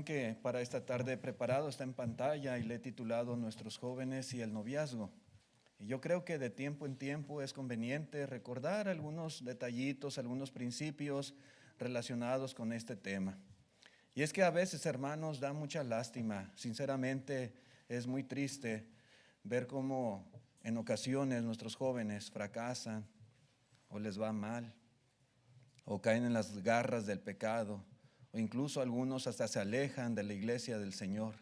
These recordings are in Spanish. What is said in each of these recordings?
que para esta tarde he preparado está en pantalla y le he titulado Nuestros jóvenes y el noviazgo. Y yo creo que de tiempo en tiempo es conveniente recordar algunos detallitos, algunos principios relacionados con este tema. Y es que a veces, hermanos, da mucha lástima. Sinceramente, es muy triste ver cómo en ocasiones nuestros jóvenes fracasan o les va mal o caen en las garras del pecado, o incluso algunos hasta se alejan de la iglesia del Señor,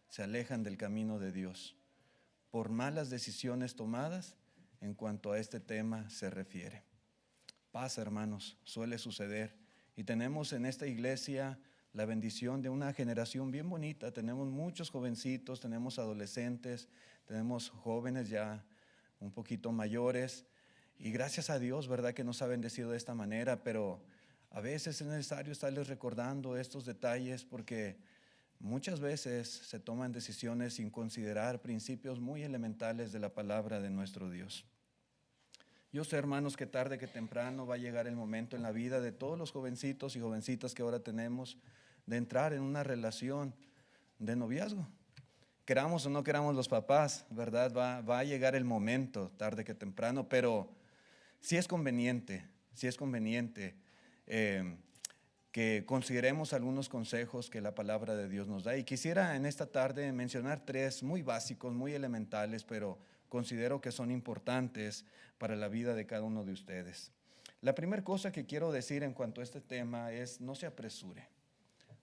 se alejan del camino de Dios, por malas decisiones tomadas en cuanto a este tema se refiere. Pasa, hermanos, suele suceder. Y tenemos en esta iglesia la bendición de una generación bien bonita. Tenemos muchos jovencitos, tenemos adolescentes, tenemos jóvenes ya un poquito mayores. Y gracias a Dios, ¿verdad?, que nos ha bendecido de esta manera, pero a veces es necesario estarles recordando estos detalles porque muchas veces se toman decisiones sin considerar principios muy elementales de la palabra de nuestro Dios. Yo sé, hermanos, que tarde que temprano va a llegar el momento en la vida de todos los jovencitos y jovencitas que ahora tenemos de entrar en una relación de noviazgo. Queramos o no queramos los papás, ¿verdad? Va a llegar el momento, tarde que temprano, pero sí es conveniente que consideremos algunos consejos que la palabra de Dios nos da. Y quisiera en esta tarde mencionar tres muy básicos, muy elementales, pero considero que son importantes para la vida de cada uno de ustedes. La primera cosa que quiero decir en cuanto a este tema es no se apresure,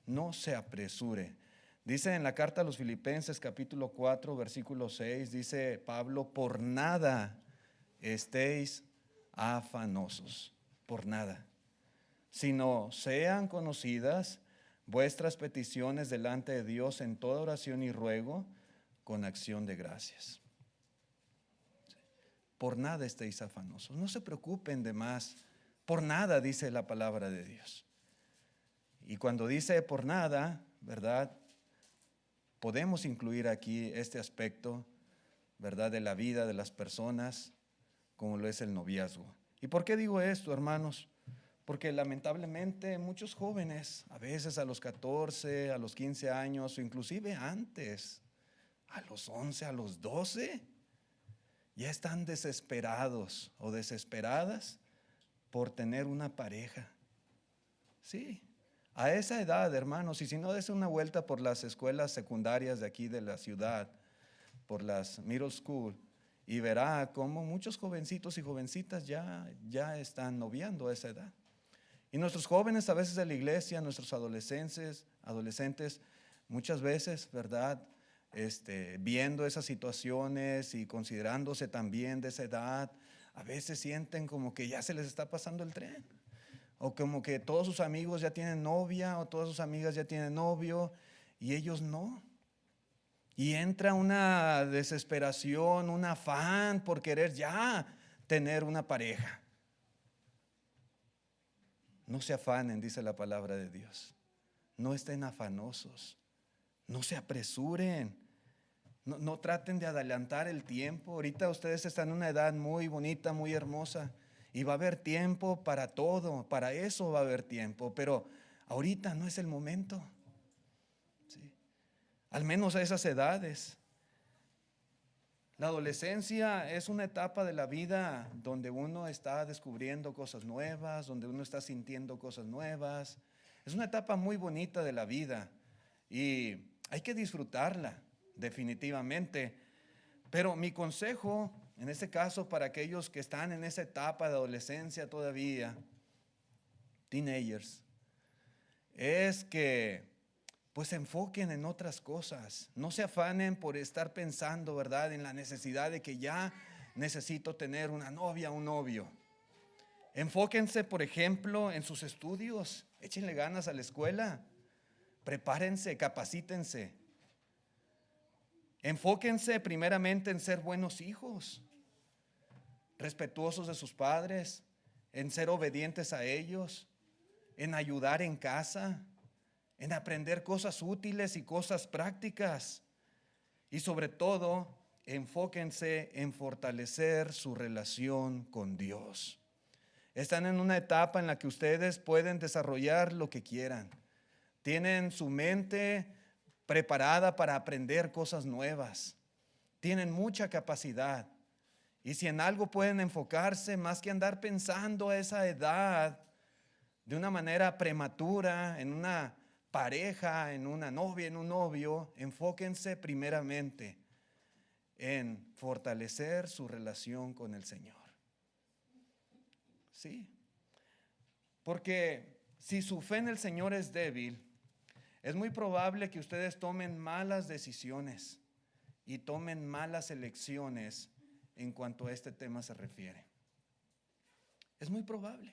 no se apresure. Dice en la carta a los Filipenses capítulo 4 versículo 6, dice Pablo, por nada estéis afanosos, por nada, sino sean conocidas vuestras peticiones delante de Dios en toda oración y ruego con acción de gracias. Por nada estéis afanosos, no se preocupen de más, por nada dice la palabra de Dios. Y cuando dice por nada, ¿verdad?, podemos incluir aquí este aspecto, ¿verdad?, de la vida de las personas, como lo es el noviazgo. ¿Y por qué digo esto, hermanos? Porque lamentablemente muchos jóvenes, a veces a los 14, a los 15 años, o inclusive antes, a los 11, a los 12, ya están desesperados o desesperadas por tener una pareja. Sí, a esa edad, hermanos, y si no, des una vuelta por las escuelas secundarias de aquí de la ciudad, por las middle school, y verá cómo muchos jovencitos y jovencitas ya están noviando a esa edad. Y nuestros jóvenes a veces de la iglesia, nuestros adolescentes, muchas veces, ¿verdad?, viendo esas situaciones y considerándose también de esa edad, a veces sienten como que ya se les está pasando el tren, o como que todos sus amigos ya tienen novia o todas sus amigas ya tienen novio y ellos no. Y entra una desesperación, un afán por querer ya tener una pareja. No se afanen, dice la palabra de Dios. No estén afanosos. No se apresuren. No traten de adelantar el tiempo. Ahorita ustedes están en una edad muy bonita, muy hermosa. Y va a haber tiempo para todo. Para eso va a haber tiempo. Pero ahorita no es el momento. ¿Sí? Al menos a esas edades. La adolescencia es una etapa de la vida donde uno está descubriendo cosas nuevas, donde uno está sintiendo cosas nuevas. Es una etapa muy bonita de la vida y hay que disfrutarla definitivamente. Pero mi consejo, en este caso para aquellos que están en esa etapa de adolescencia todavía, teenagers, es que pues se enfoquen en otras cosas. No se afanen por estar pensando, ¿verdad?, en la necesidad de que ya necesito tener una novia, un novio. Enfóquense, por ejemplo, en sus estudios. Échenle ganas a la escuela. Prepárense, capacítense. Enfóquense primeramente en ser buenos hijos, respetuosos de sus padres, en ser obedientes a ellos, en ayudar en casa, en aprender cosas útiles y cosas prácticas. Y sobre todo, enfóquense en fortalecer su relación con Dios. Están en una etapa en la que ustedes pueden desarrollar lo que quieran. tienen su mente preparada para aprender cosas nuevas, tienen mucha capacidad. Y si en algo pueden enfocarse, más que andar pensando a esa edad de una manera prematura, en una pareja, en una novia, en un novio, enfóquense primeramente en fortalecer su relación con el Señor. Sí, porque si su fe en el Señor es débil, es muy probable que ustedes tomen malas decisiones y tomen malas elecciones en cuanto a este tema se refiere. Es muy probable.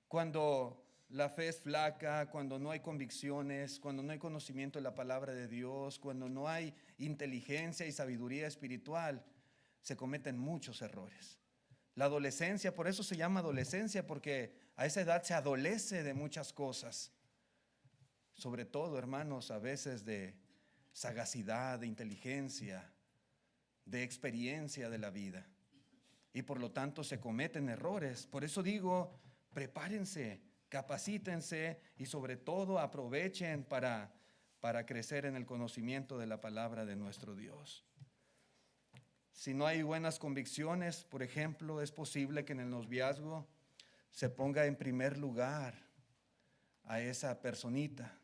Cuando la fe es flaca, cuando no hay convicciones, cuando no hay conocimiento de la palabra de Dios, cuando no hay inteligencia y sabiduría espiritual, se cometen muchos errores. La adolescencia, por eso se llama adolescencia, porque a esa edad se adolece de muchas cosas. Sobre todo, hermanos, a veces de sagacidad, de inteligencia, de experiencia de la vida. Y por lo tanto se cometen errores. Por eso digo, prepárense, capacítense y sobre todo aprovechen para crecer en el conocimiento de la palabra de nuestro Dios. Si no hay buenas convicciones, por ejemplo, es posible que en el noviazgo se ponga en primer lugar a esa personita,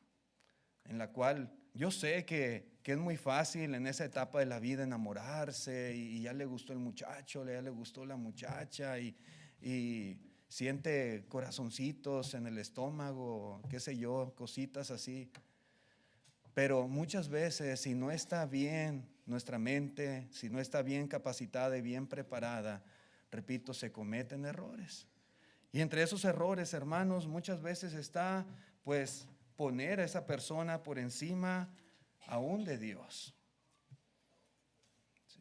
en la cual yo sé que es muy fácil en esa etapa de la vida enamorarse y ya le gustó el muchacho, ya le gustó la muchacha y siente corazoncitos en el estómago, qué sé yo, cositas así. Pero muchas veces, si no está bien nuestra mente, si no está bien capacitada y bien preparada, repito, se cometen errores. Y entre esos errores, hermanos, muchas veces está, pues, poner a esa persona por encima aún de Dios. Sí.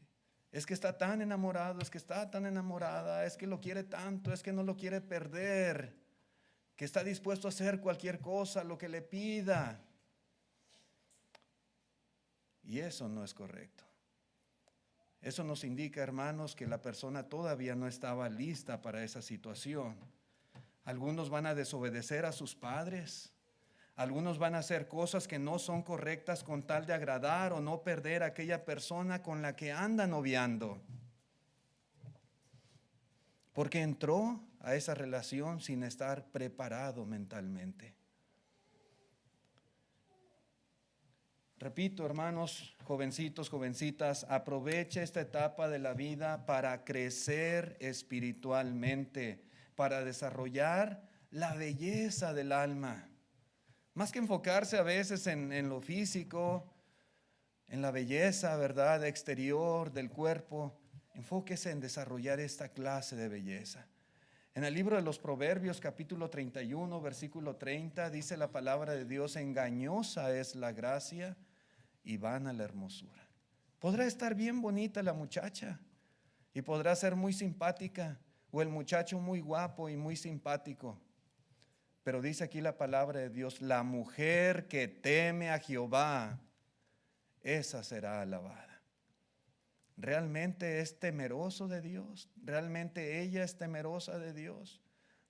Es que está tan enamorado, es que está tan enamorada, es que lo quiere tanto, es que no lo quiere perder, que está dispuesto a hacer cualquier cosa, lo que le pida. Y eso no es correcto. Eso nos indica, hermanos, que la persona todavía no estaba lista para esa situación. Algunos van a desobedecer a sus padres. Algunos van a hacer cosas que no son correctas con tal de agradar o no perder a aquella persona con la que anda noviando. Porque entró a esa relación sin estar preparado mentalmente. Repito, hermanos, jovencitos, jovencitas, aproveche esta etapa de la vida para crecer espiritualmente, para desarrollar la belleza del alma. Más que enfocarse a veces en lo físico, en la belleza, ¿verdad?, exterior del cuerpo, enfóquese en desarrollar esta clase de belleza. En el libro de los Proverbios, capítulo 31, versículo 30, dice la palabra de Dios: engañosa es la gracia y vana la hermosura. Podrá estar bien bonita la muchacha y podrá ser muy simpática, o el muchacho muy guapo y muy simpático. Pero dice aquí la palabra de Dios: la mujer que teme a Jehová, esa será alabada. ¿Realmente es temeroso de Dios? ¿Realmente ella es temerosa de Dios?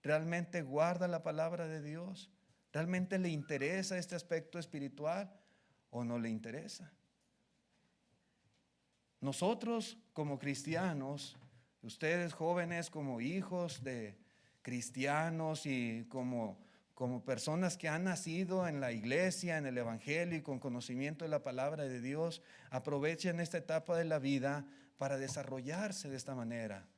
¿Realmente guarda la palabra de Dios? ¿Realmente le interesa este aspecto espiritual o no le interesa? Nosotros como cristianos, ustedes jóvenes como hijos de cristianos y como personas que han nacido en la iglesia, en el evangelio y con conocimiento de la palabra de Dios, aprovechen esta etapa de la vida para desarrollarse de esta manera.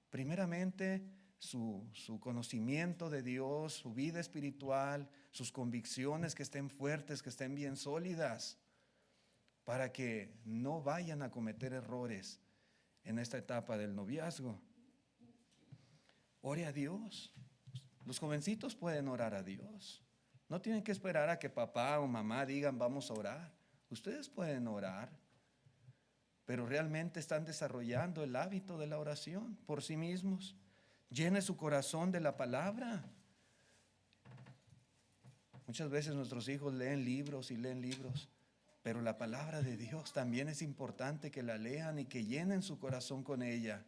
Primeramente, su conocimiento de Dios, su vida espiritual, sus convicciones que estén fuertes, que estén bien sólidas, para que no vayan a cometer errores en esta etapa del noviazgo. Ore a Dios. Los jovencitos pueden orar a Dios. No tienen que esperar a que papá o mamá digan vamos a orar. Ustedes pueden orar, pero realmente están desarrollando el hábito de la oración por sí mismos. Llene su corazón de la palabra. Muchas veces nuestros hijos leen libros y leen libros, pero la palabra de Dios también es importante que la lean y que llenen su corazón con ella.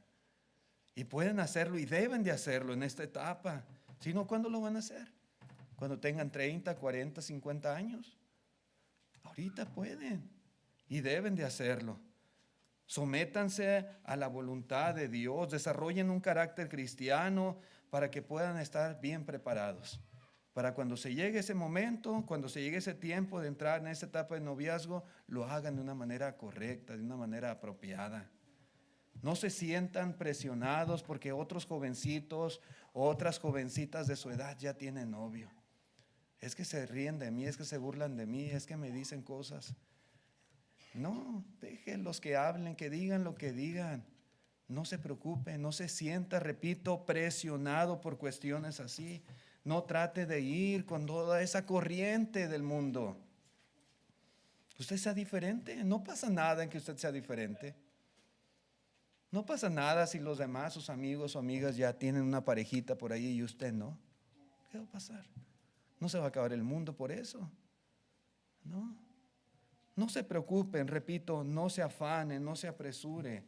Y pueden hacerlo y deben de hacerlo en esta etapa. Si no, ¿cuándo lo van a hacer? cuando tengan 30, 40, 50 años. Ahorita pueden y deben de hacerlo. Sométanse a la voluntad de Dios, desarrollen un carácter cristiano para que puedan estar bien preparados. Para cuando se llegue ese momento, cuando se llegue ese tiempo de entrar en esa etapa de noviazgo, lo hagan de una manera correcta, de una manera apropiada. No se sientan presionados porque otros jovencitos, otras jovencitas de su edad ya tienen novio. Es que se ríen de mí, es que se burlan de mí, es que me dicen cosas. No, déjenlos que hablen, que digan lo que digan. No se preocupe, no se sienta, repito, presionado por cuestiones así. No trate de ir con toda esa corriente del mundo. Usted sea diferente, no pasa nada en que usted sea diferente. No pasa nada si los demás, sus amigos o amigas ya tienen una parejita por ahí y usted no. ¿Qué va a pasar? No se va a acabar el mundo por eso. No. No se preocupen, repito, no se afanen, no se apresure.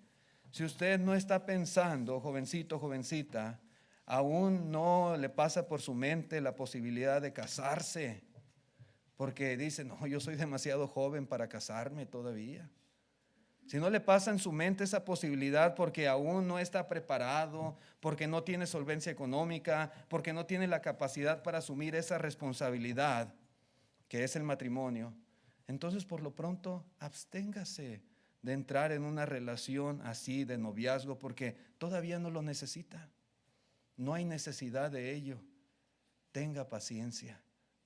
Si usted no está pensando, jovencito, jovencita, aún no le pasa por su mente la posibilidad de casarse, porque dice, no, yo soy demasiado joven para casarme todavía. Si no le pasa en su mente esa posibilidad porque aún no está preparado, porque no tiene solvencia económica, porque no tiene la capacidad para asumir esa responsabilidad que es el matrimonio, entonces por lo pronto absténgase de entrar en una relación así de noviazgo porque todavía no lo necesita. No hay necesidad de ello. Tenga paciencia,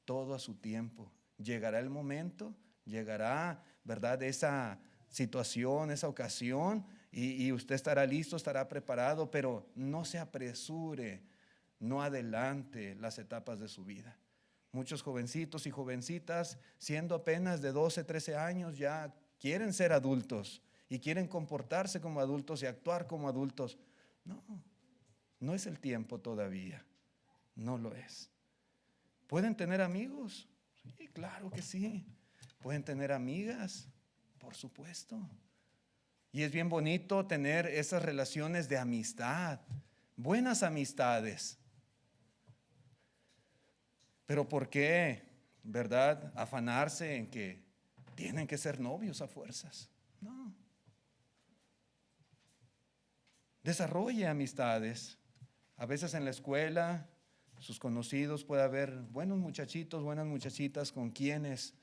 todo a su tiempo. Llegará el momento, llegará, ¿verdad?, esa situación, esa ocasión y usted estará listo, estará preparado, pero no se apresure, no adelante las etapas de su vida. Muchos jovencitos y jovencitas, siendo apenas de 12, 13 años, ya quieren ser adultos y quieren comportarse como adultos y actuar como adultos. No, no es el tiempo todavía, no lo es. ¿Pueden tener amigos? Sí, claro que sí. ¿Pueden tener amigas? Por supuesto. Y es bien bonito tener esas relaciones de amistad, buenas amistades. Pero ¿por qué, verdad, afanarse en que tienen que ser novios a fuerzas? No. Desarrolle amistades. A veces en la escuela, sus conocidos, puede haber buenos muchachitos, buenas muchachitas con quienes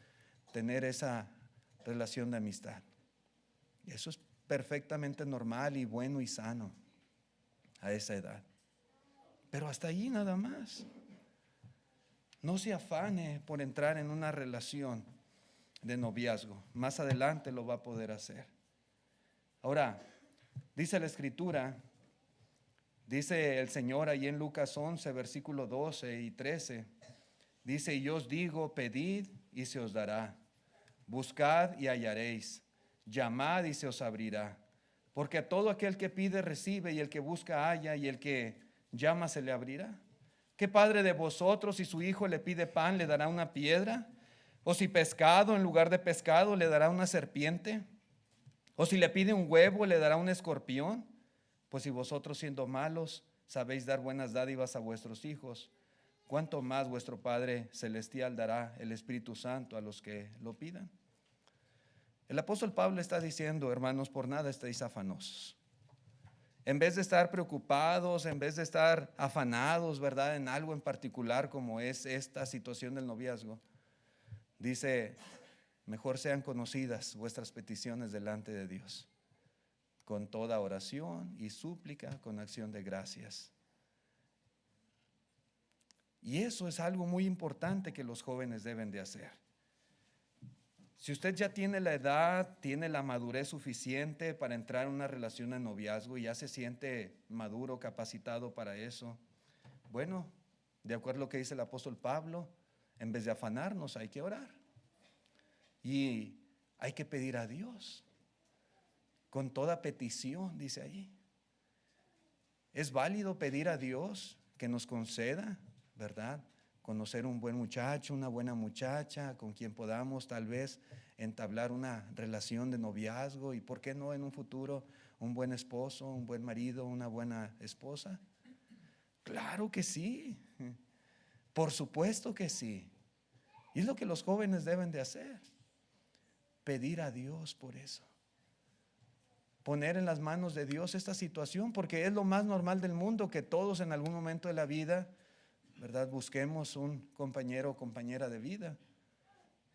tener esa relación de amistad. Y eso es perfectamente normal y bueno y sano a esa edad. Pero hasta allí nada más. No se afane por entrar en una relación de noviazgo. Más adelante lo va a poder hacer. Ahora, dice la Escritura, dice el Señor ahí en Lucas 11, versículo 12 y 13, dice, y yo os digo, pedid y se os dará, buscad y hallaréis, llamad y se os abrirá. Porque a todo aquel que pide recibe, y el que busca halla, y el que llama se le abrirá. ¿Qué padre de vosotros, si su hijo le pide pan, le dará una piedra? ¿O si pescado en lugar de pescado le dará una serpiente? ¿O si le pide un huevo, le dará un escorpión? Pues si vosotros siendo malos sabéis dar buenas dádivas a vuestros hijos, ¿cuánto más vuestro Padre Celestial dará el Espíritu Santo a los que lo pidan? El apóstol Pablo está diciendo, hermanos, por nada estéis afanosos. En vez de estar preocupados, en vez de estar afanados, ¿verdad?, en algo en particular como es esta situación del noviazgo, dice, mejor sean conocidas vuestras peticiones delante de Dios, con toda oración y súplica, con acción de gracias. Y eso es algo muy importante que los jóvenes deben de hacer. Si usted ya tiene la edad, tiene la madurez suficiente para entrar en una relación de noviazgo y ya se siente maduro, capacitado para eso, bueno, de acuerdo a lo que dice el apóstol Pablo, en vez de afanarnos hay que orar. Y hay que pedir a Dios, con toda petición, dice ahí. Es válido pedir a Dios que nos conceda, ¿verdad?, conocer un buen muchacho, una buena muchacha con quien podamos tal vez entablar una relación de noviazgo y por qué no en un futuro un buen esposo, un buen marido, una buena esposa. Claro que sí, Por supuesto que sí. Y es lo que los jóvenes deben de hacer. Pedir a Dios por eso. Poner en las manos de Dios esta situación, porque es lo más normal del mundo que todos en algún momento de la vida, ¿verdad?, busquemos un compañero o compañera de vida.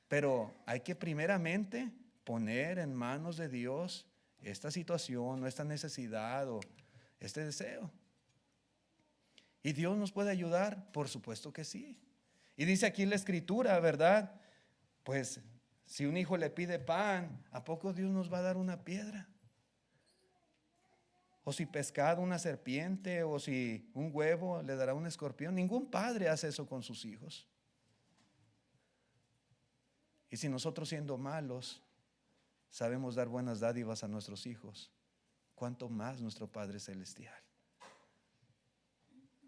Pero hay que primeramente poner en manos de Dios esta situación o esta necesidad o este deseo. ¿Y Dios nos puede ayudar? Por supuesto que sí. Y dice aquí la Escritura, ¿verdad? Pues si un hijo le pide pan, ¿a poco Dios nos va a dar una piedra? O si pescado, una serpiente, o si un huevo le dará un escorpión. Ningún padre hace eso con sus hijos. Y si nosotros, siendo malos, sabemos dar buenas dádivas a nuestros hijos, ¿cuánto más nuestro Padre Celestial?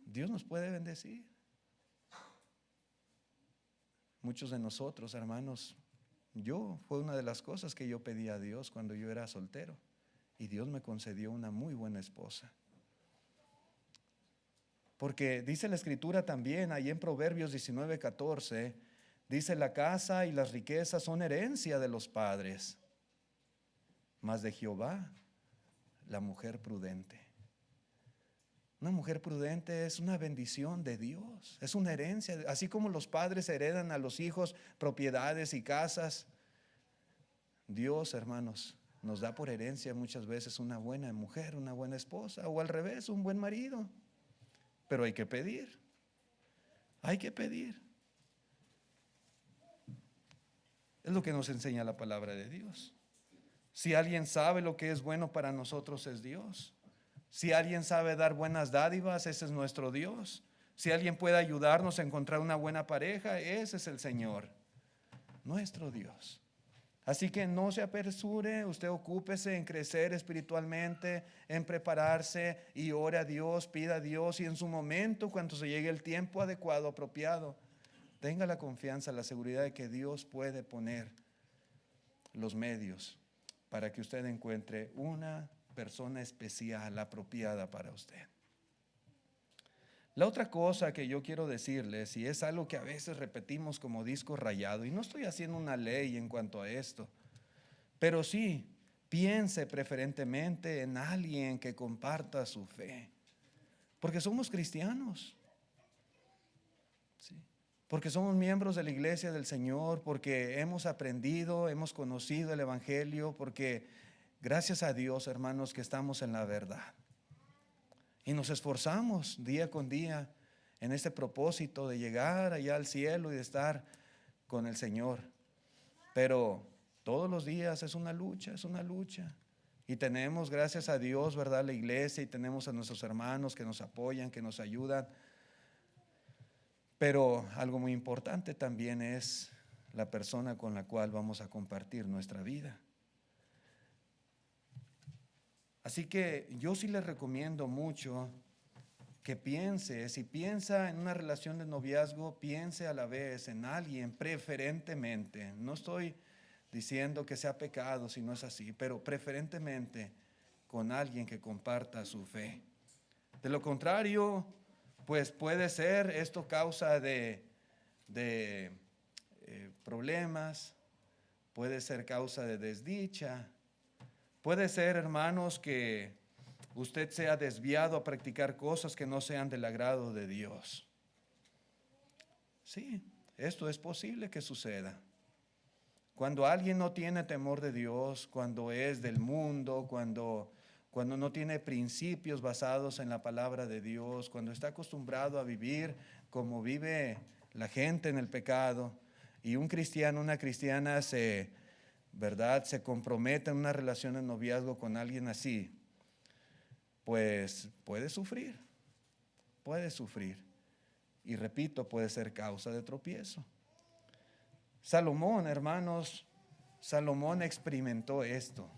Dios nos puede bendecir. Muchos de nosotros, hermanos, fue una de las cosas que yo pedí a Dios cuando yo era soltero, y Dios me concedió una muy buena esposa. Porque dice la Escritura también, ahí en Proverbios 19:14, dice: la casa y las riquezas son herencia de los padres, mas de Jehová la mujer prudente. Una mujer prudente es una bendición de Dios, es una herencia. Así como los padres heredan a los hijos propiedades y casas, Dios, hermanos, nos da por herencia muchas veces una buena mujer, una buena esposa, o al revés, un buen marido. Pero hay que pedir, hay que pedir. Es lo que nos enseña la palabra de Dios. Si alguien sabe lo que es bueno para nosotros, es Dios. Si alguien sabe dar buenas dádivas, ese es nuestro Dios. Si alguien puede ayudarnos a encontrar una buena pareja, ese es el Señor, nuestro Dios. Así que no se apresure, usted ocúpese en crecer espiritualmente, en prepararse y ore a Dios, pida a Dios, y en su momento, cuando se llegue el tiempo adecuado, apropiado, tenga la confianza, la seguridad de que Dios puede poner los medios para que usted encuentre una persona especial, apropiada para usted. La otra cosa que yo quiero decirles, y es algo que a veces repetimos como disco rayado, y no estoy haciendo una ley en cuanto a esto, pero sí, piense preferentemente en alguien que comparta su fe, porque somos cristianos, ¿sí? Porque somos miembros de la iglesia del Señor, porque hemos aprendido, hemos conocido el Evangelio, porque gracias a Dios, hermanos, que estamos en la verdad. Y nos esforzamos día con día en este propósito de llegar allá al cielo y de estar con el Señor. Pero todos los días es una lucha, es una lucha. Y tenemos, gracias a Dios, ¿verdad?, la iglesia, y tenemos a nuestros hermanos que nos apoyan, que nos ayudan. Pero algo muy importante también es la persona con la cual vamos a compartir nuestra vida. Así que yo sí les recomiendo mucho que piense, si piensa en una relación de noviazgo, piense a la vez en alguien preferentemente. No estoy diciendo que sea pecado si no es así, pero preferentemente con alguien que comparta su fe. De lo contrario, pues puede ser esto causa de problemas, puede ser causa de desdicha. Puede ser, hermanos, que usted sea desviado a practicar cosas que no sean del agrado de Dios. Sí, esto es posible que suceda. Cuando alguien no tiene temor de Dios, cuando es del mundo, cuando no tiene principios basados en la palabra de Dios, cuando está acostumbrado a vivir como vive la gente en el pecado, y un cristiano, una cristiana ¿verdad?, se compromete en una relación de noviazgo con alguien así, pues puede sufrir. Y repito, puede ser causa de tropiezo. Salomón, hermanos, Salomón experimentó esto.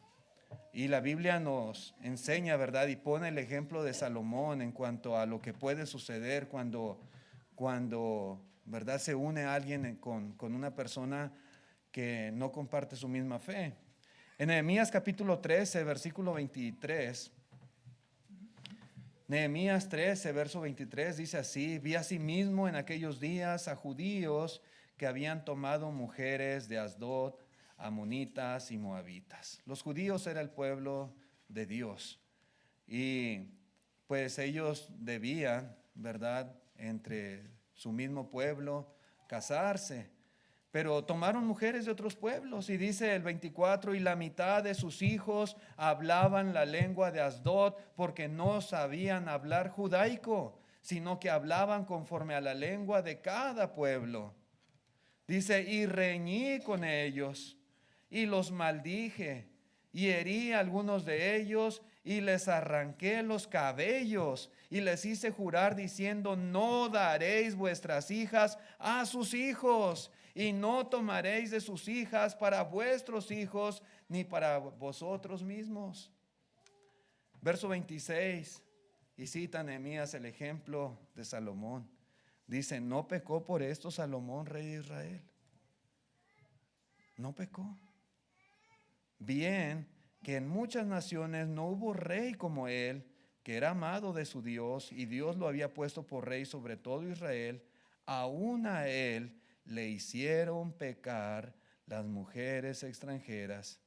Y la Biblia nos enseña, ¿verdad?, y pone el ejemplo de Salomón en cuanto a lo que puede suceder cuando ¿verdad?, se une a alguien con una persona que no comparte su misma fe. En Nehemías capítulo 13, versículo 23, Nehemías 13, verso 23 dice así: vi asimismo en aquellos días a judíos que habían tomado mujeres de Asdod, amonitas y moabitas. Los judíos era el pueblo de Dios y pues ellos debían, ¿verdad?, entre su mismo pueblo casarse. Pero tomaron mujeres de otros pueblos y dice el 24, y la mitad de sus hijos hablaban la lengua de Asdod porque no sabían hablar judaico, sino que hablaban conforme a la lengua de cada pueblo. Dice, y reñí con ellos y los maldije y herí a algunos de ellos y les arranqué los cabellos y les hice jurar diciendo, no daréis vuestras hijas a sus hijos y no tomaréis de sus hijas para vuestros hijos ni para vosotros mismos. Verso 26, y cita Nehemías el ejemplo de Salomón. Dice, no pecó por esto Salomón, rey de Israel. No pecó. Bien que en muchas naciones no hubo rey como él, que era amado de su Dios, y Dios lo había puesto por rey sobre todo Israel. Aún a él le hicieron pecar las mujeres extranjeras.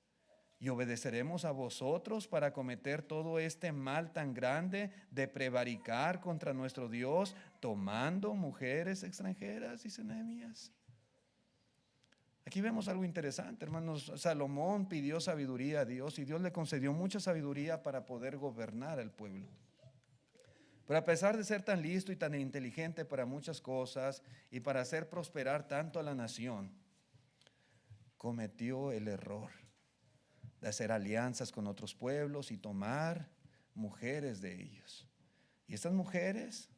¿Y obedeceremos a vosotros para cometer todo este mal tan grande de prevaricar contra nuestro Dios, tomando mujeres extranjeras? Dice Nehemías. Aquí vemos algo interesante, hermanos. Salomón pidió sabiduría a Dios y Dios le concedió mucha sabiduría para poder gobernar al pueblo. Pero a pesar de ser tan listo y tan inteligente para muchas cosas y para hacer prosperar tanto a la nación, cometió el error de hacer alianzas con otros pueblos y tomar mujeres de ellos. Y estas mujeres,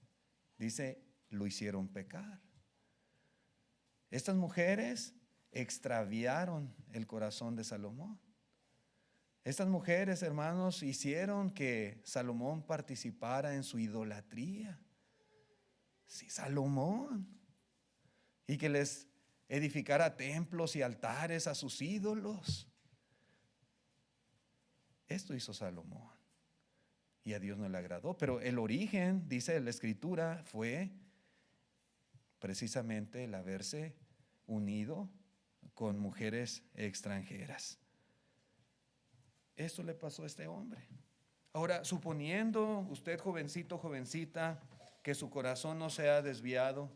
dice, lo hicieron pecar. Estas mujeres extraviaron el corazón de Salomón. Estas mujeres, hermanos, hicieron que Salomón participara en su idolatría. Sí, Salomón. Y que les edificara templos y altares a sus ídolos. Esto hizo Salomón. Y a Dios no le agradó. Pero el origen, dice la Escritura, fue precisamente el haberse unido con mujeres extranjeras. Esto le pasó a este hombre. Ahora, suponiendo usted, jovencito, jovencita, que su corazón no sea desviado,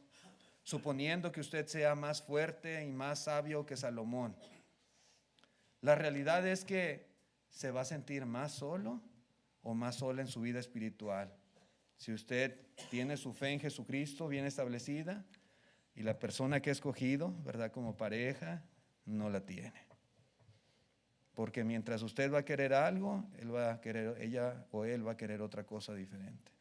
suponiendo que usted sea más fuerte y más sabio que Salomón, la realidad es que se va a sentir más solo o más sola en su vida espiritual. Si usted tiene su fe en Jesucristo bien establecida y la persona que ha escogido, ¿verdad?, como pareja, no la tiene. Porque mientras usted va a querer algo, ella o él va a querer otra cosa diferente.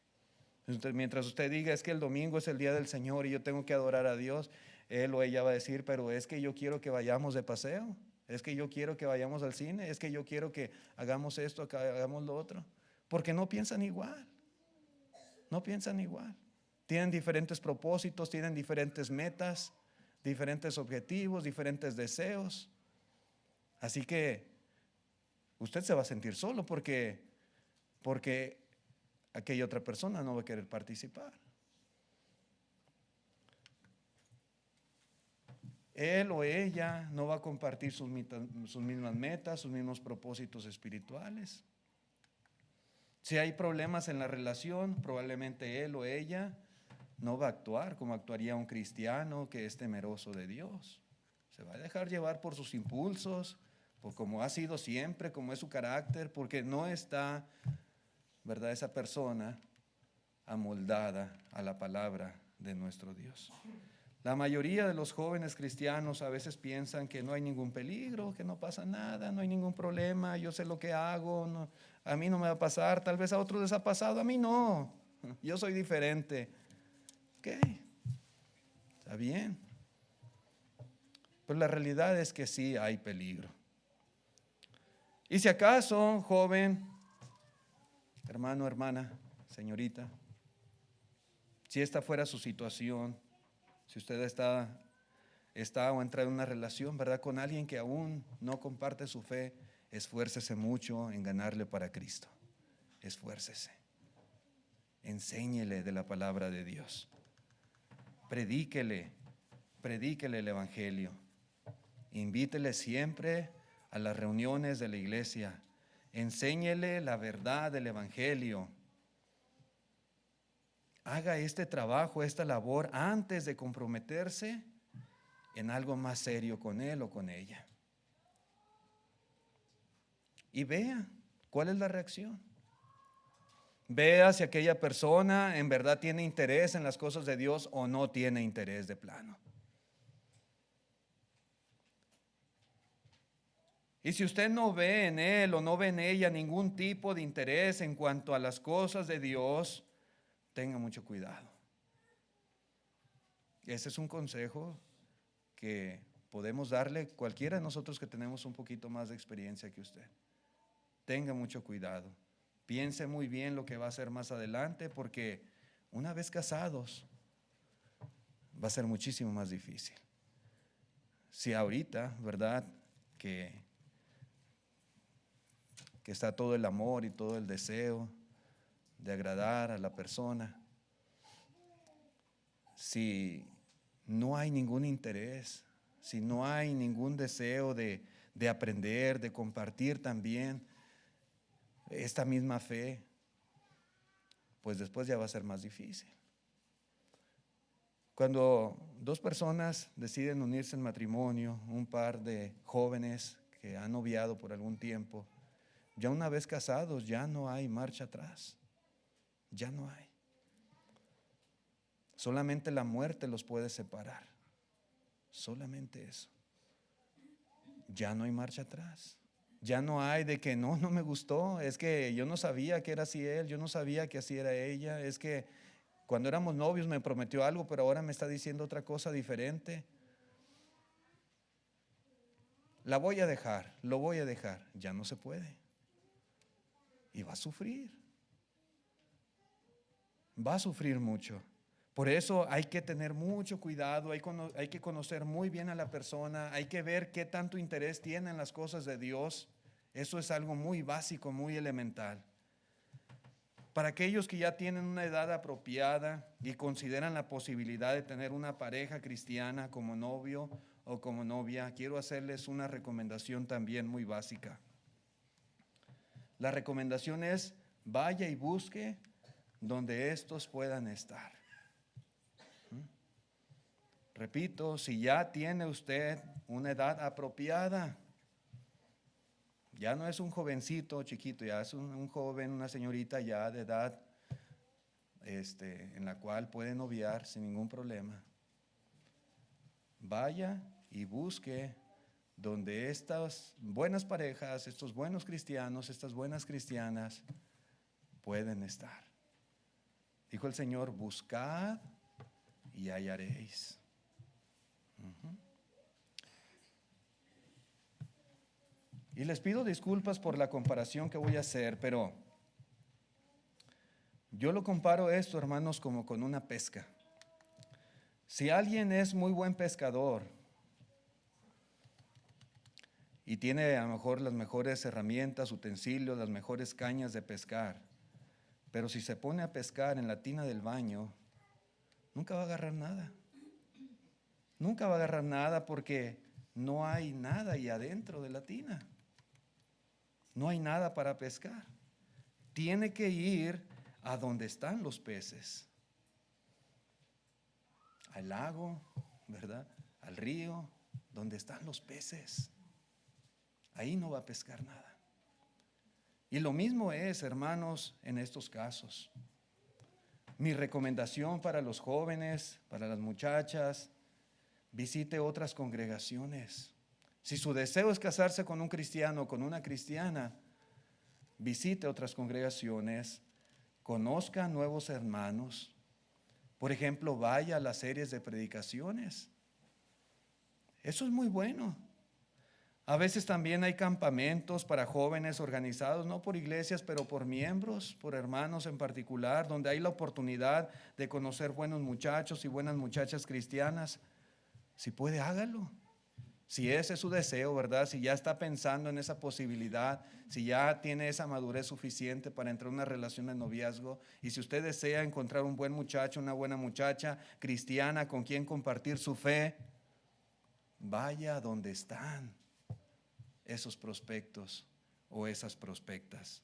Entonces, mientras usted diga, es que el domingo es el día del Señor y yo tengo que adorar a Dios, él o ella va a decir, pero es que yo quiero que vayamos de paseo, es que yo quiero que vayamos al cine, es que yo quiero que hagamos esto, que hagamos lo otro. Porque no piensan igual. No piensan igual. Tienen diferentes propósitos, tienen diferentes metas, diferentes objetivos, diferentes deseos. Así que usted se va a sentir solo porque aquella otra persona no va a querer participar. Él o ella no va a compartir sus mismas metas, sus mismos propósitos espirituales. Si hay problemas en la relación, probablemente él o ella no va a actuar como actuaría un cristiano que es temeroso de Dios. Se va a dejar llevar por sus impulsos, por como ha sido siempre, como es su carácter, porque no está, ¿verdad?, esa persona amoldada a la palabra de nuestro Dios. La mayoría de los jóvenes cristianos a veces piensan que no hay ningún peligro, que no pasa nada, no hay ningún problema, yo sé lo que hago, no, a mí no me va a pasar, tal vez a otros les ha pasado, a mí no, yo soy diferente. Ok, está bien. Pero la realidad es que sí hay peligro. Y si acaso, joven, hermano, hermana, señorita, si esta fuera su situación, si usted está o entra en una relación, ¿verdad?, con alguien que aún no comparte su fe, esfuércese mucho en ganarle para Cristo. Esfuércese. enséñele de la palabra de Dios. Predíquele el Evangelio. Invítele siempre a las reuniones de la iglesia. Enséñele la verdad del Evangelio. Haga este trabajo, esta labor antes de comprometerse en algo más serio con él o con ella. Y vea cuál es la reacción. Vea si aquella persona en verdad tiene interés en las cosas de Dios o no tiene interés de plano. Y si usted no ve en él o no ve en ella ningún tipo de interés en cuanto a las cosas de Dios, tenga mucho cuidado. Ese es un consejo que podemos darle cualquiera de nosotros que tenemos un poquito más de experiencia que usted. Tenga mucho cuidado. Piense muy bien lo que va a hacer más adelante, porque una vez casados va a ser muchísimo más difícil. Si ahorita, ¿verdad?, que está todo el amor y todo el deseo de agradar a la persona, si no hay ningún interés, si no hay ningún deseo de aprender, de compartir también esta misma fe, pues después ya va a ser más difícil. Cuando dos personas deciden unirse en matrimonio, un par de jóvenes que han noviado por algún tiempo, ya una vez casados ya no hay marcha atrás, ya no hay. Solamente la muerte los puede separar, solamente eso. Ya no hay marcha atrás. Ya no hay de que no me gustó, es que yo no sabía que era así él, yo no sabía que así era ella, es que cuando éramos novios me prometió algo, pero ahora me está diciendo otra cosa diferente. La voy a dejar, lo voy a dejar. Ya no se puede. Y va a sufrir. Va a sufrir mucho. Por eso hay que tener mucho cuidado, hay que conocer muy bien a la persona, hay que ver qué tanto interés tiene en las cosas de Dios. Eso es algo muy básico, muy elemental. Para aquellos que ya tienen una edad apropiada y consideran la posibilidad de tener una pareja cristiana como novio o como novia, quiero hacerles una recomendación también muy básica. La recomendación es: vaya y busque donde estos puedan estar. Repito, si ya tiene usted una edad apropiada, ya no es un jovencito chiquito, ya es un joven, una señorita ya de edad en la cual puede noviar sin ningún problema. Vaya y busque donde estas buenas parejas, estos buenos cristianos, estas buenas cristianas pueden estar. Dijo el Señor: buscad y hallaréis. Y les pido disculpas por la comparación que voy a hacer, pero yo lo comparo esto, hermanos, como con una pesca. Si alguien es muy buen pescador y tiene a lo mejor las mejores herramientas, utensilios, las mejores cañas de pescar, pero si se pone a pescar en la tina del baño, nunca va a agarrar nada. Nunca va a agarrar nada porque no hay nada ahí adentro de la tina. No hay nada para pescar. Tiene que ir a donde están los peces. Al lago, ¿verdad? Al río, donde están los peces. Ahí no va a pescar nada. Y lo mismo es, hermanos, en estos casos. Mi recomendación para los jóvenes, para las muchachas: visite otras congregaciones. Si su deseo es casarse con un cristiano o con una cristiana, visite otras congregaciones, conozca nuevos hermanos. Por ejemplo, vaya a las series de predicaciones. Eso es muy bueno. A veces también hay campamentos para jóvenes organizados, no por iglesias, pero por miembros, por hermanos en particular, donde hay la oportunidad de conocer buenos muchachos y buenas muchachas cristianas. Si puede, hágalo. Si ese es su deseo, ¿verdad? Si ya está pensando en esa posibilidad, si ya tiene esa madurez suficiente para entrar en una relación de noviazgo, y si usted desea encontrar un buen muchacho, una buena muchacha cristiana con quien compartir su fe, vaya donde están esos prospectos o esas prospectas.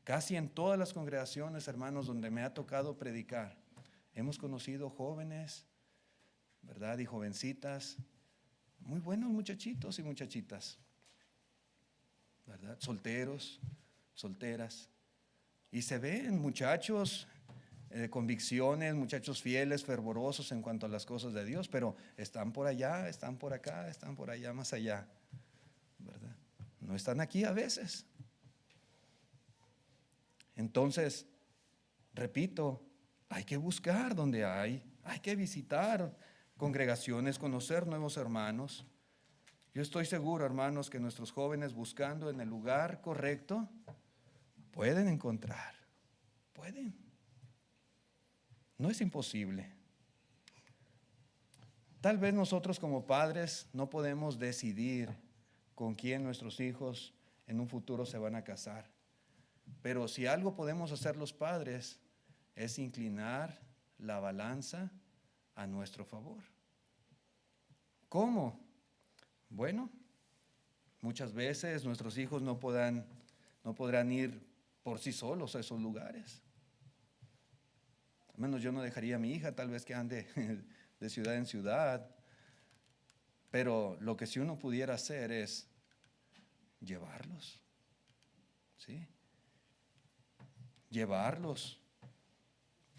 Casi en todas las congregaciones, hermanos, donde me ha tocado predicar, hemos conocido jóvenes, ¿verdad? Y jovencitas, muy buenos muchachitos y muchachitas, ¿verdad? Solteros, solteras. Y se ven muchachos de convicciones, muchachos fieles, fervorosos en cuanto a las cosas de Dios, pero están por allá, están por acá, están por allá, más allá, ¿verdad? No están aquí a veces. Entonces, repito, hay que buscar donde hay que visitar congregaciones, conocer nuevos hermanos. Yo estoy seguro, hermanos, que nuestros jóvenes buscando en el lugar correcto pueden encontrar, pueden. No es imposible. Tal vez nosotros como padres no podemos decidir con quién nuestros hijos en un futuro se van a casar. Pero si algo podemos hacer los padres es inclinar la balanza a nuestro favor. ¿Cómo? Bueno, muchas veces nuestros hijos no podrán ir por sí solos a esos lugares. Al menos yo no dejaría a mi hija, tal vez que ande de ciudad en ciudad. Pero lo que sí uno pudiera hacer es llevarlos, ¿sí? Llevarlos,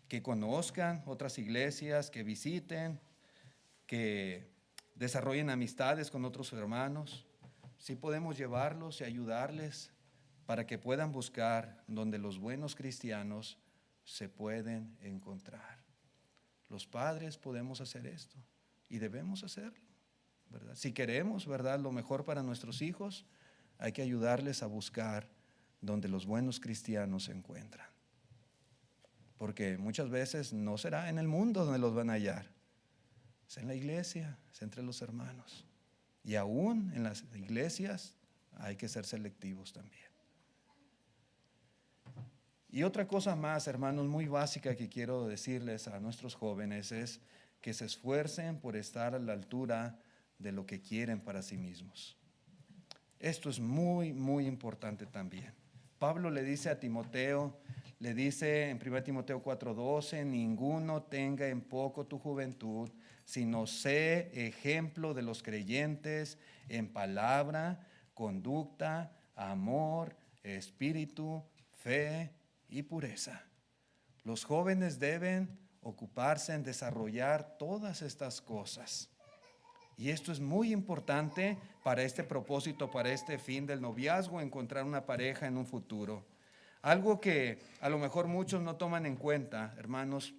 que conozcan otras iglesias, que visiten, que desarrollen amistades con otros hermanos. Sí podemos llevarlos y ayudarles para que puedan buscar donde los buenos cristianos se pueden encontrar. Los padres podemos hacer esto y debemos hacerlo, ¿verdad? Si queremos, ¿verdad?, lo mejor para nuestros hijos, hay que ayudarles a buscar donde los buenos cristianos se encuentran. Porque muchas veces no será en el mundo donde los van a hallar. Es en la iglesia, es entre los hermanos. Y aún en las iglesias hay que ser selectivos también. Y otra cosa más, hermanos, muy básica que quiero decirles a nuestros jóvenes es que se esfuercen por estar a la altura de lo que quieren para sí mismos. Esto es muy, muy importante también. Pablo le dice a Timoteo, le dice en 1 Timoteo 4:12, ninguno tenga en poco tu juventud, sino sé ejemplo de los creyentes en palabra, conducta, amor, espíritu, fe y pureza. Los jóvenes deben ocuparse en desarrollar todas estas cosas. Y esto es muy importante para este propósito, para este fin del noviazgo, encontrar una pareja en un futuro. Algo que a lo mejor muchos no toman en cuenta, hermanos,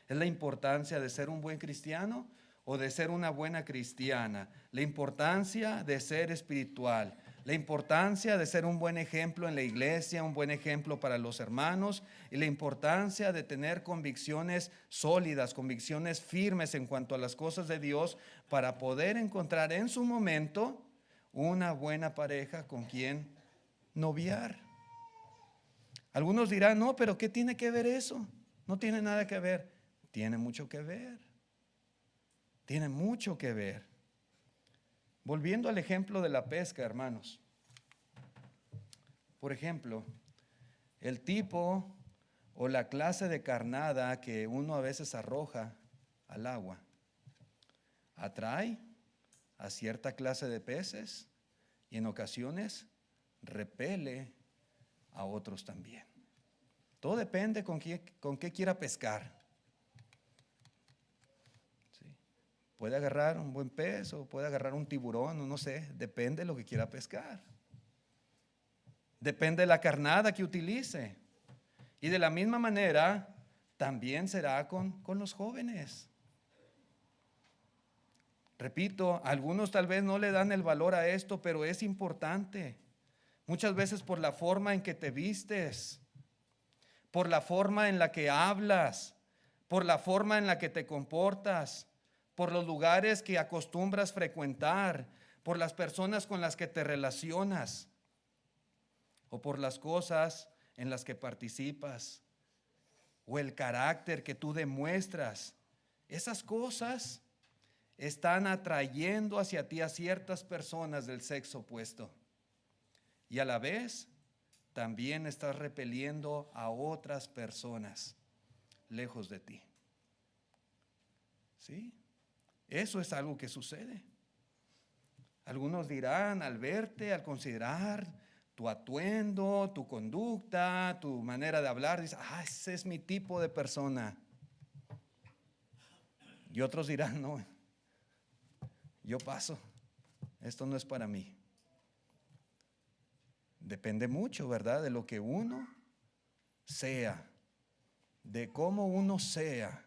es la importancia de ser un buen cristiano o de ser una buena cristiana. La importancia de ser espiritual. La importancia de ser un buen ejemplo en la iglesia, un buen ejemplo para los hermanos, y la importancia de tener convicciones sólidas, convicciones firmes en cuanto a las cosas de Dios para poder encontrar en su momento una buena pareja con quien noviar. Algunos dirán, no, pero ¿qué tiene que ver eso? No tiene nada que ver. Tiene mucho que ver. Tiene mucho que ver. Volviendo al ejemplo de la pesca, hermanos. Por ejemplo, el tipo o la clase de carnada que uno a veces arroja al agua atrae a cierta clase de peces y en ocasiones repele a otros también. Todo depende con qué quiera pescar. Puede agarrar un buen pez o puede agarrar un tiburón, o no sé, depende de lo que quiera pescar. Depende de la carnada que utilice. Y de la misma manera, también será con los jóvenes. Repito, algunos tal vez no le dan el valor a esto, pero es importante. Muchas veces por la forma en que te vistes, por la forma en la que hablas, por la forma en la que te comportas, por los lugares que acostumbras frecuentar, por las personas con las que te relacionas o por las cosas en las que participas o el carácter que tú demuestras. Esas cosas están atrayendo hacia ti a ciertas personas del sexo opuesto y a la vez también estás repeliendo a otras personas lejos de ti. ¿Sí? Eso es algo que sucede. Algunos dirán al verte, al considerar tu atuendo, tu conducta, tu manera de hablar, dicen, ese es mi tipo de persona. Y otros dirán, no, yo paso, esto no es para mí. Depende mucho, ¿verdad? De lo que uno sea, de cómo uno sea.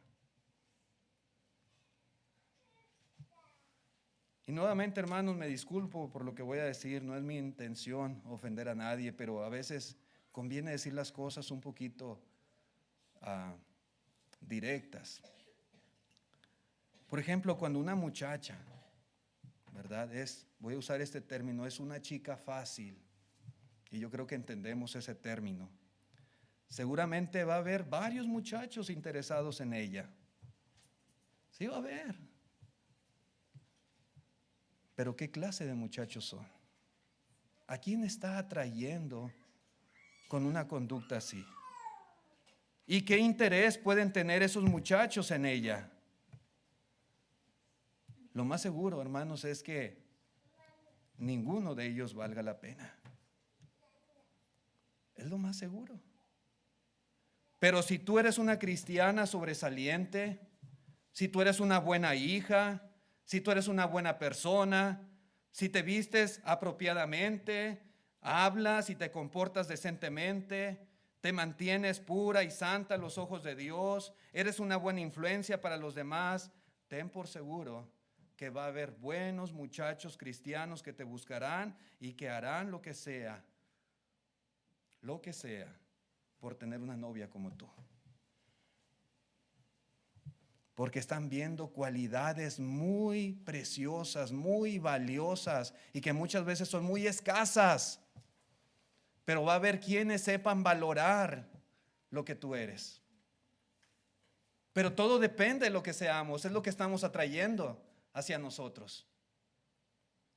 Y nuevamente, hermanos, me disculpo por lo que voy a decir, no es mi intención ofender a nadie, pero a veces conviene decir las cosas un poquito directas. Por ejemplo, cuando una muchacha, ¿verdad? Voy a usar este término, es una chica fácil, y yo creo que entendemos ese término. Seguramente va a haber varios muchachos interesados en ella. Sí va a haber. Pero ¿qué clase de muchachos son? ¿A quién está atrayendo con una conducta así? ¿Y qué interés pueden tener esos muchachos en ella? Lo más seguro, hermanos, es que ninguno de ellos valga la pena. Es lo más seguro. Pero si tú eres una cristiana sobresaliente, si tú eres una buena hija, si tú eres una buena persona, si te vistes apropiadamente, hablas y te comportas decentemente, te mantienes pura y santa a los ojos de Dios, eres una buena influencia para los demás, ten por seguro que va a haber buenos muchachos cristianos que te buscarán y que harán lo que sea, por tener una novia como tú. Porque están viendo cualidades muy preciosas, muy valiosas y que muchas veces son muy escasas. Pero va a haber quienes sepan valorar lo que tú eres. Pero todo depende de lo que seamos, es lo que estamos atrayendo hacia nosotros.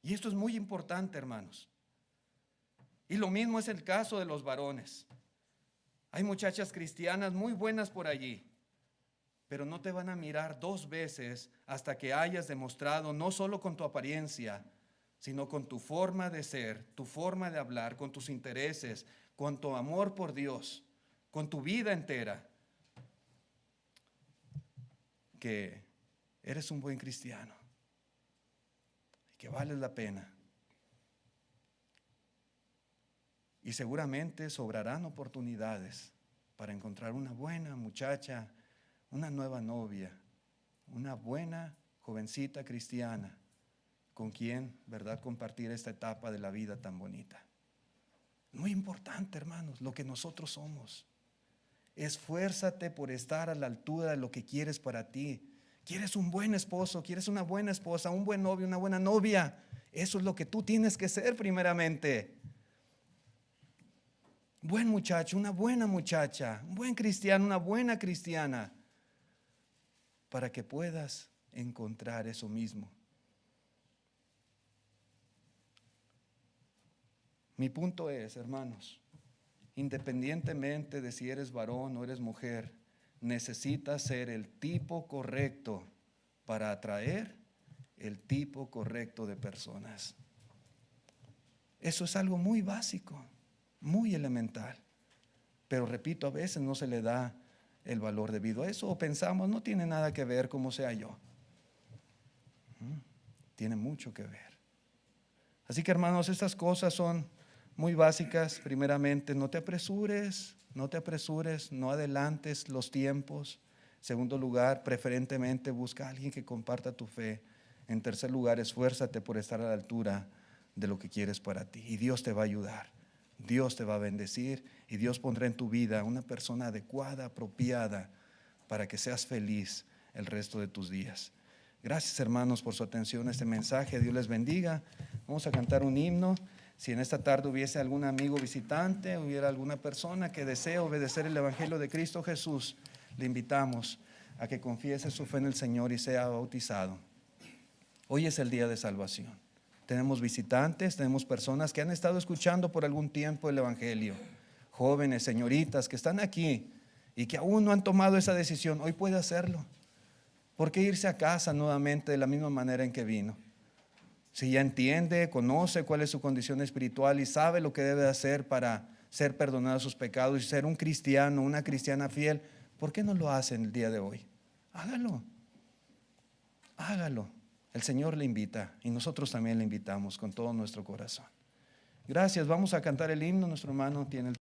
Y esto es muy importante, hermanos. Y lo mismo es el caso de los varones. Hay muchachas cristianas muy buenas por allí, pero no te van a mirar dos veces hasta que hayas demostrado, no solo con tu apariencia, sino con tu forma de ser, tu forma de hablar, con tus intereses, con tu amor por Dios, con tu vida entera, que eres un buen cristiano y que vales la pena. Y seguramente sobrarán oportunidades para encontrar una buena muchacha, una nueva novia, una buena jovencita cristiana con quien, ¿verdad?, compartir esta etapa de la vida tan bonita. Muy importante, hermanos, lo que nosotros somos. Esfuérzate por estar a la altura de lo que quieres para ti. ¿Quieres un buen esposo? ¿Quieres una buena esposa? ¿Un buen novio? ¿Una buena novia? Eso es lo que tú tienes que ser primeramente. Buen muchacho, una buena muchacha, un buen cristiano, una buena cristiana, para que puedas encontrar eso mismo. Mi punto es, hermanos, independientemente de si eres varón o eres mujer, necesitas ser el tipo correcto para atraer el tipo correcto de personas. Eso es algo muy básico, muy elemental. Pero repito, a veces no se le da el valor debido a eso, o pensamos, no tiene nada que ver como sea yo. Tiene mucho que ver. Así que, hermanos, estas cosas son muy básicas. Primeramente, no te apresures, no adelantes los tiempos. Segundo lugar, preferentemente busca a alguien que comparta tu fe. En tercer lugar, esfuérzate por estar a la altura de lo que quieres para ti. Y Dios te va a ayudar, Dios te va a bendecir y Dios pondrá en tu vida una persona adecuada, apropiada, para que seas feliz el resto de tus días. Gracias, hermanos, por su atención a este mensaje. Dios les bendiga. Vamos a cantar un himno. Si en esta tarde hubiese algún amigo visitante, hubiera alguna persona que desea obedecer el Evangelio de Cristo Jesús, le invitamos a que confiese su fe en el Señor y sea bautizado. Hoy es el día de salvación. Tenemos visitantes, tenemos personas que han estado escuchando por algún tiempo el Evangelio. Jóvenes, señoritas que están aquí y que aún no han tomado esa decisión. Hoy puede hacerlo. ¿Por qué irse a casa nuevamente de la misma manera en que vino? Si ya entiende, conoce cuál es su condición espiritual y sabe lo que debe hacer para ser perdonado sus pecados y ser un cristiano, una cristiana fiel, ¿por qué no lo hace en el día de hoy? Hágalo. Hágalo. El Señor le invita y nosotros también le invitamos con todo nuestro corazón. Gracias. Vamos a cantar el himno. Nuestro hermano tiene el